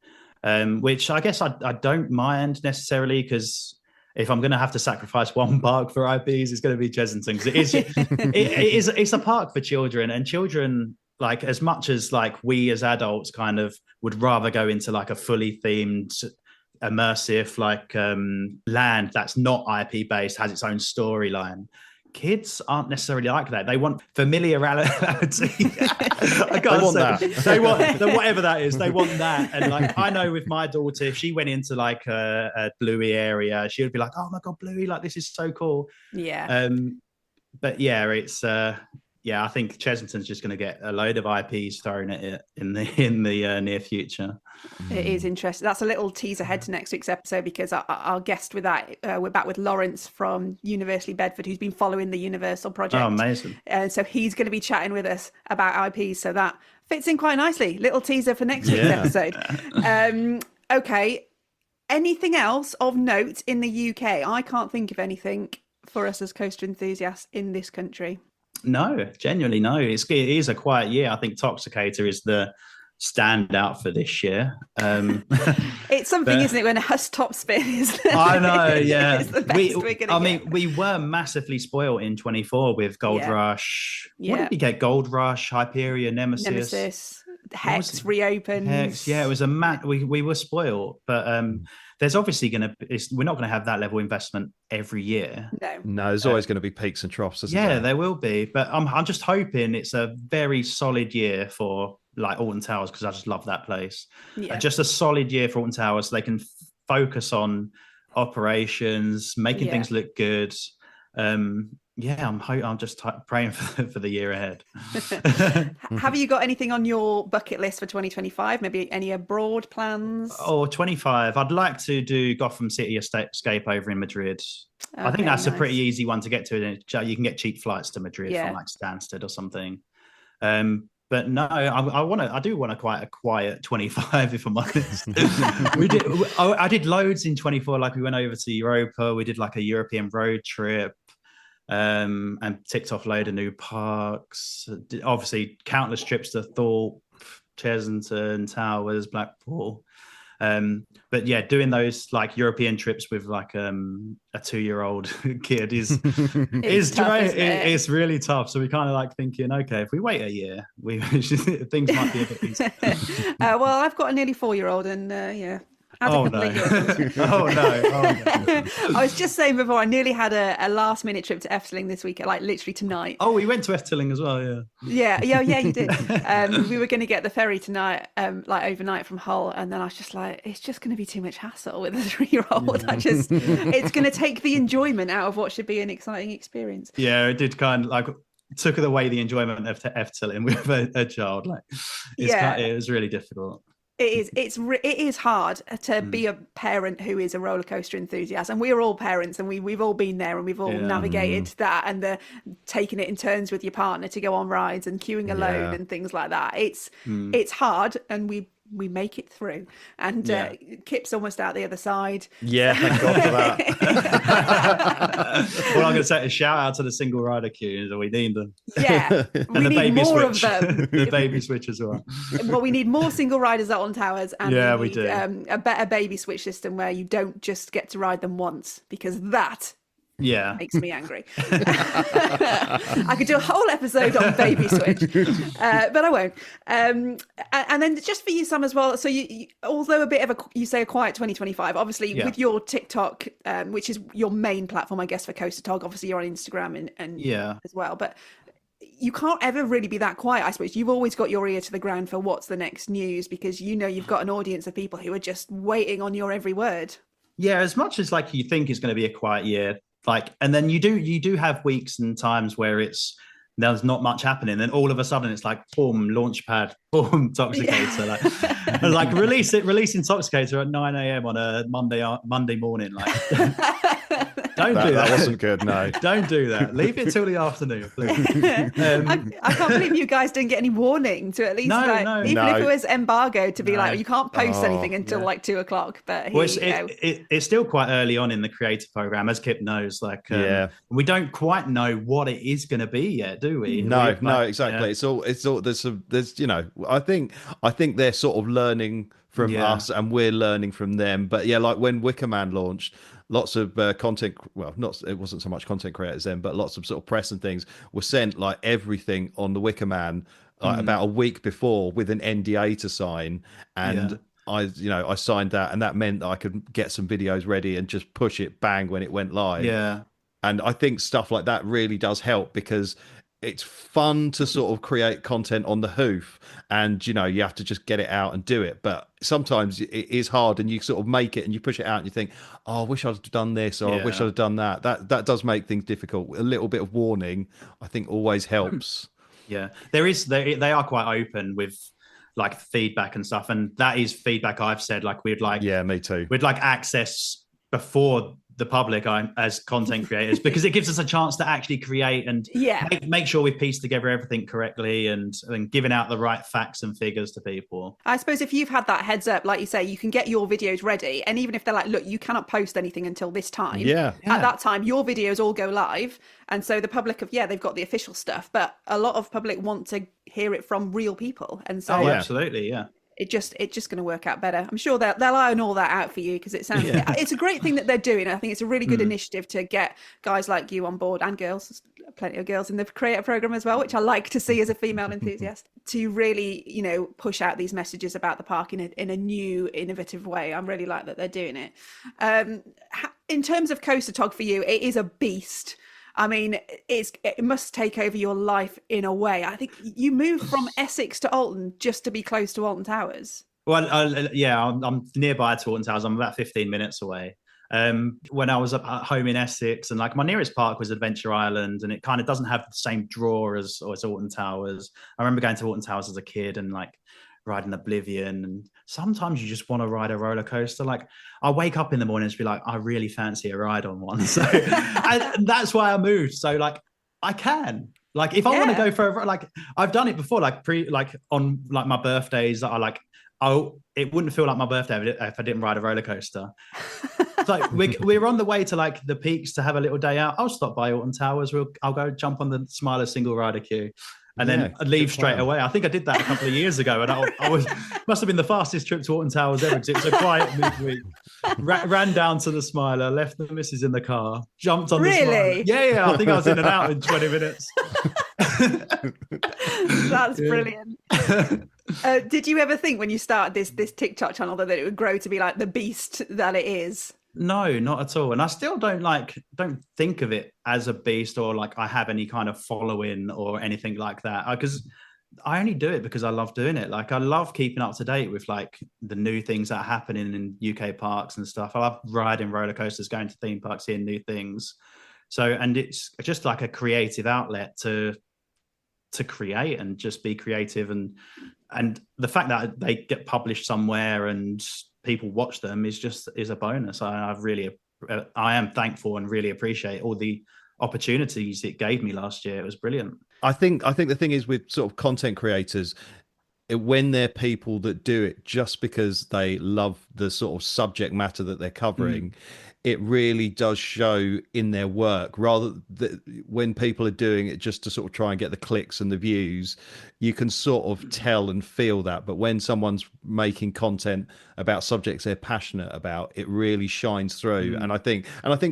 which I guess I don't mind necessarily, because if I'm going to have to sacrifice one park for IPs, it's going to be Chessington, because it's a park for children, and children... Like, as much as like we as adults kind of would rather go into like a fully themed, immersive like land that's not IP based, has its own storyline, kids aren't necessarily like that. They want familiarity. They want whatever that is. They want that. And like, I know with my daughter, if she went into like a Bluey area, she would be like, "Oh my god, Bluey! Like, this is so cool." Yeah. But yeah, it's. Yeah, I think Chessington's just going to get a load of IPs thrown at it in the near future. It is interesting. That's a little teaser ahead to next week's episode, because our guest with that, we're back with Lawrence from University Bedford, who's been following the Universal project. Oh, amazing. So he's going to be chatting with us about IPs. So that fits in quite nicely. Little teaser for next week's episode. Okay. Anything else of note in the UK? I can't think of anything for us as coaster enthusiasts in this country. No, genuinely no. It is a quiet year. I think Toxicator is the standout for this year. It's something, isn't it, when it has top spin? I know, yeah. It's the best we were massively spoiled in 24 with Gold Rush. What did we get? Gold Rush, Hyperion, Nemesis. Hex reopened. Hex, yeah, it was we were spoiled, but there's obviously we're not going to have that level of investment every year. No, there's always going to be peaks and troughs, isn't there? Yeah, there will be, but I'm just hoping it's a very solid year for like Alton Towers, because I just love that place. Just a solid year for Alton Towers, so they can focus on operations, making things look good. I'm just praying for the year ahead. Have you got anything on your bucket list for 2025? Maybe any abroad plans? 25. I'd like to do Gotham City Escape over in Madrid. I think that's a pretty easy one to get to. You can get cheap flights to Madrid from like Stansted or something. But no, I do want quite a quiet 25, if I'm honest. I did loads in 24. Like, we went over to Europa. We did like a European road trip. And ticked off a load of new parks. Obviously, countless trips to Thorpe, Chessington, Towers, Blackpool. But yeah, doing those like European trips with like a 2-year-old kid is tough, it's really tough. So we kind of like thinking, okay, if we wait a year, things might be a bit easier. Well, I've got a nearly 4-year-old, and Oh no. I was just saying before, I nearly had a last minute trip to Efteling this week, like literally tonight. Oh, we went to Efteling as well, yeah, you did. We were going to get the ferry tonight, like overnight from Hull, and then I was just like, it's just going to be too much hassle with a 3-year-old. It's going to take the enjoyment out of what should be an exciting experience. Yeah, it did kind of like took away the enjoyment of Efteling with a child. Like, it was really difficult. It is hard to be a parent who is a roller coaster enthusiast, and we're all parents, and we've all been there, and we've all navigated that, and the taking it in turns with your partner to go on rides and queuing alone and things like that. It's hard, and we make it through, and Kip's almost out the other side. Yeah, thank God for that. Well, I'm going to say a shout out to the single rider queues, and we need them. Yeah, and we need more of them. The baby switch as well. Well, we need more single riders out on Towers, and we do. A better baby switch system where you don't just get to ride them once, because that makes me angry. I could do a whole episode on baby switch, but I won't. And then just for you, Sam, as well. So you although a bit of you say a quiet 2025, obviously with your TikTok, which is your main platform, I guess, for Coastertog. Obviously you're on Instagram and as well, but you can't ever really be that quiet, I suppose. You've always got your ear to the ground for what's the next news, because you've got an audience of people who are just waiting on your every word. Yeah, as much as like you think it's going to be a quiet year, like, and then you do have weeks and times where there's not much happening, then all of a sudden it's like boom, launchpad, boom, Toxicator, like release Intoxicator at 9 a.m. on a Monday morning, like. Don't do that. That wasn't good. No, don't do that. Leave it till the afternoon, please. I can't believe you guys didn't get any warning to at least even if it was embargoed to be like you can't post anything until like 2 o'clock. But it's still quite early on in the creator program, as Kip knows. Like, we don't quite know what it is going to be yet, do we? No, exactly. Yeah. It's all. There's I think they're sort of learning from us, and we're learning from them. But yeah, like when Wicker Man launched, lots of content, well, it wasn't so much content creators then, but lots of sort of press and things were sent like everything on the Wicker Man about a week before with an NDA to sign. And I signed that, and that meant that I could get some videos ready and just push it bang when it went live. Yeah. And I think stuff like that really does help, because it's fun to sort of create content on the hoof, and you have to just get it out and do it. But sometimes it is hard, and you sort of make it and you push it out and you think, oh, I wish I'd done this, or I wish I'd have done that. That does make things difficult. A little bit of warning, I think, always helps. Yeah, they are quite open with like feedback and stuff, and that is feedback I've said like me too. We'd like access before the public as content creators, because it gives us a chance to actually create and make sure we piece together everything correctly and giving out the right facts and figures to people. I suppose if you've had that heads up, like you say, you can get your videos ready, and even if they're like, look, you cannot post anything until this time, at that time your videos all go live, and so the public they've got the official stuff, but a lot of public want to hear it from real people, and so absolutely, it's just going to work out better. I'm sure they'll iron all that out for you, because it sounds it's a great thing that they're doing. I think it's a really good initiative to get guys like you on board, and girls, plenty of girls in the creator program as well, which I like to see as a female enthusiast, to really push out these messages about the park in a new, innovative way. I really like that they're doing it. In terms of Coastertog for you, it is a beast. I mean, it must take over your life in a way. I think you moved from Essex to Alton just to be close to Alton Towers. Well, I'm nearby to Alton Towers. I'm about 15 minutes away. When I was at home in Essex, and like my nearest park was Adventure Island, and it kind of doesn't have the same draw as Alton Towers. I remember going to Alton Towers as a kid and like riding Oblivion, and sometimes you just want to ride a roller coaster. Like I wake up in the morning and be like, I really fancy a ride on one. So and that's why I moved. So like I can, like if I want to go for like, I've done it before, like on like my birthdays, it wouldn't feel like my birthday if I didn't ride a roller coaster. It's like we're on the way to like the peaks to have a little day out. I'll stop by Alton Towers. I'll go jump on the Smiler single rider queue, and then I'd leave straight away. I think I did that a couple of years ago, and I must have been the fastest trip to Alton Towers ever, because it was a quiet midweek. Ran down to the Smiler, left the missus in the car, jumped on the Smiler. Yeah, I think I was in and out in 20 minutes. That's brilliant. Did you ever think when you started this TikTok channel that it would grow to be like the beast that it is? No, not at all. And I still don't think of it as a beast, or like I have any kind of following or anything like that, because I only do it because I love doing it. Like I love keeping up to date with like the new things that are happening in UK parks and stuff. I love riding roller coasters, going to theme parks, seeing new things. So, and it's just like a creative outlet to create and just be creative, and the fact that they get published somewhere and people watch them is a bonus. I am thankful and really appreciate all the opportunities it gave me last year. It was brilliant. I think the thing is with sort of content creators, when they're people that do it just because they love the sort of subject matter that they're covering, it really does show in their work, rather than when people are doing it just to sort of try and get the clicks and the views. You can sort of tell and feel that. But when someone's making content about subjects they're passionate about, it really shines through. And I think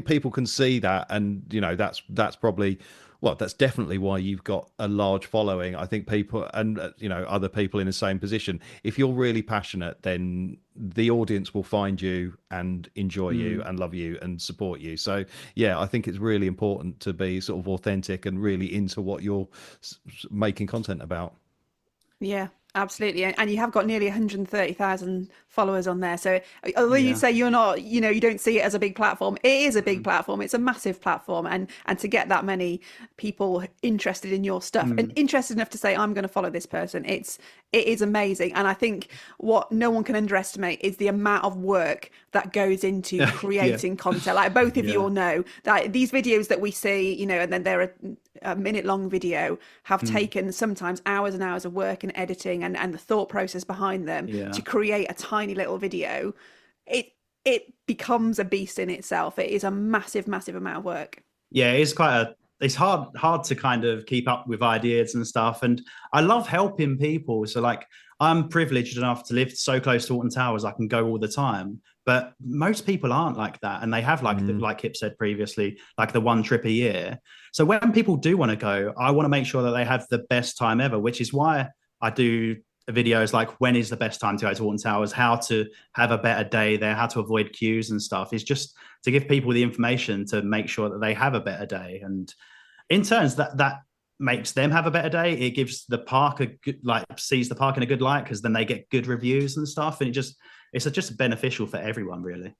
people can see that, and that's probably, well, that's definitely why you've got a large following. I think people and other people in the same position, if you're really passionate, then the audience will find you and enjoy you and love you and support you. So yeah, I think it's really important to be sort of authentic and really into what you're making content about. Yeah, Absolutely. And you have got nearly 130,000 followers on there. So although you say you're not, you don't see it as a big platform, it is a big platform. It's a massive platform. And to get that many people interested in your stuff and interested enough to say, I'm going to follow this person, it is amazing. And I think what no one can underestimate is the amount of work that goes into creating content. Like both of you all know that these videos that we see, and then they're a minute long video, have taken sometimes hours and hours of work and editing and the thought process behind them to create a tiny little video. It becomes a beast in itself. It is a massive amount of work. Yeah, it's hard to kind of keep up with ideas and stuff. And I love helping people. So like, I'm privileged enough to live so close to Alton Towers, I can go all the time. But most people aren't like that. And they have like Kip said previously, like the one trip a year. So when people do want to go, I want to make sure that they have the best time ever, which is why I do videos like when is the best time to go to Alton Towers, how to have a better day there, how to avoid queues and stuff. Is just to give people the information to make sure that they have a better day. And in turns, that makes them have a better day. It gives the park sees the park in a good light, because then they get good reviews and stuff. And it's just beneficial for everyone, really.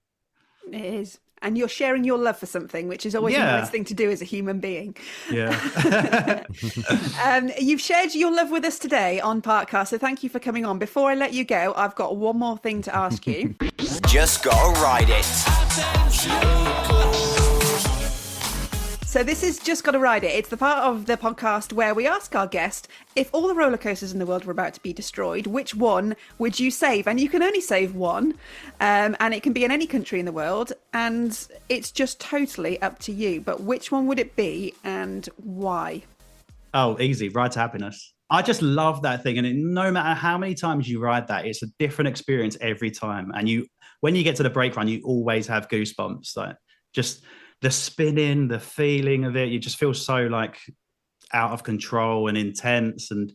It is. And you're sharing your love for something, which is always a nice thing to do as a human being. Yeah. You've shared your love with us today on Parkcast, so thank you for coming on. Before I let you go, I've got one more thing to ask you. Just gotta ride it. So this is Just Gotta Ride It. It's the part of the podcast where we ask our guest, if all the roller coasters in the world were about to be destroyed, which one would you save? And you can only save one, and it can be in any country in the world, and it's just totally up to you. But which one would it be and why? Oh, easy. Ride to Happiness. I just love that thing. And no matter how many times you ride that, it's a different experience every time. And when you get to the brake run, you always have goosebumps. Like just the spinning, the feeling of it, you just feel so like out of control and intense, and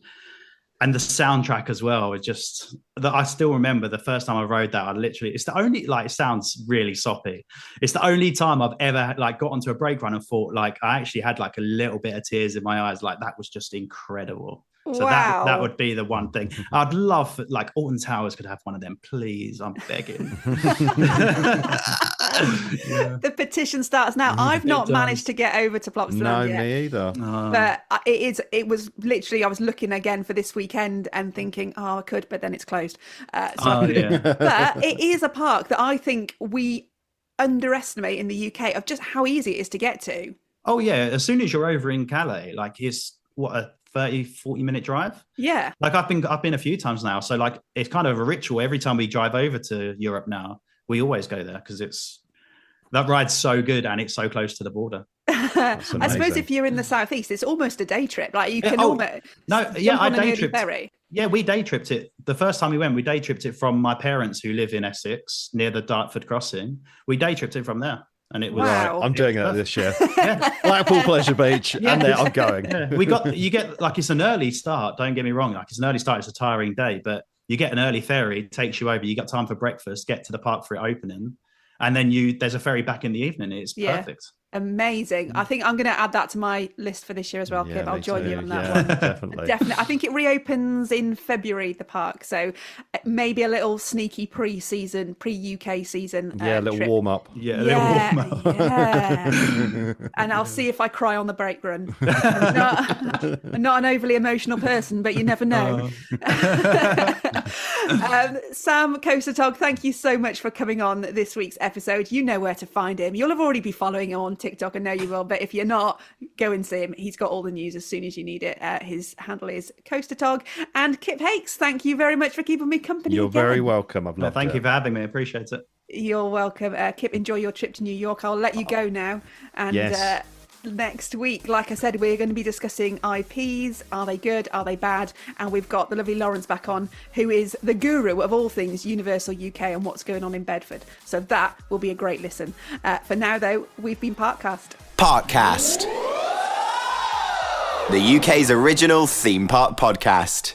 the soundtrack as well. It just that I still remember the first time I rode that. It's the only, it sounds really soppy. It's the only time I've ever got onto a brake run and thought I actually had a little bit of tears in my eyes. That was just incredible. So wow. that would be the one thing. I'd love Alton Towers could have one of them, please. I'm begging. The petition starts now. I've not managed to get over to Plopsaland yet. No, me either. But it was literally, I was looking again for this weekend and thinking, I could, but then it's closed. But it is a park that I think we underestimate in the UK of just how easy it is to get to. Oh yeah, as soon as you're over in Calais, it's a 30-40 minute drive. Yeah, I've been a few times now, so it's kind of a ritual. Every time we drive over to Europe now, we always go there because that ride's so good and it's so close to the border. I suppose if you're in the southeast, it's almost a day trip. You can I day tripped. Ferry. Yeah, we day tripped it. The first time we went, we day tripped it from my parents who live in Essex near the Dartford crossing. We day tripped it from there. And it was wow. I'm doing that this year. Blackpool Pleasure Beach, and there I'm going. You get it's an early start. Don't get me wrong, it's an early start. It's a tiring day, but you get an early ferry, it takes you over. You got time for breakfast, get to the park for it opening, and then there's a ferry back in the evening. It's perfect. Amazing. I think I'm going to add that to my list for this year as well, Kip. I'll join you on that one. Definitely. I think it reopens in February, the park. So maybe a little sneaky pre-UK season. A little trip. warm up. Yeah, a little warm up. Yeah. And I'll see if I cry on the brake run. I'm not an overly emotional person, but you never know. Sam Coastertog, thank you so much for coming on this week's episode. You know where to find him. You'll have already be following him on TikTok, I know you will, but if you're not, go and see him. He's got all the news as soon as you need it. His handle is Coastertog. And Kip Hakes, thank you very much for keeping me company. You're again. very welcome. I've loved Thank it. you for having me. I appreciate it. You're welcome. Kip, enjoy your trip to New York. I'll let you go now. And next week, like I said, we're going to be discussing IPs. Are they good? Are they bad? And we've got the lovely Lawrence back on, who is the guru of all things Universal UK and what's going on in Bedford. So that will be a great listen. For now, though, we've been Parkcast. Parkcast. The UK's original theme park podcast.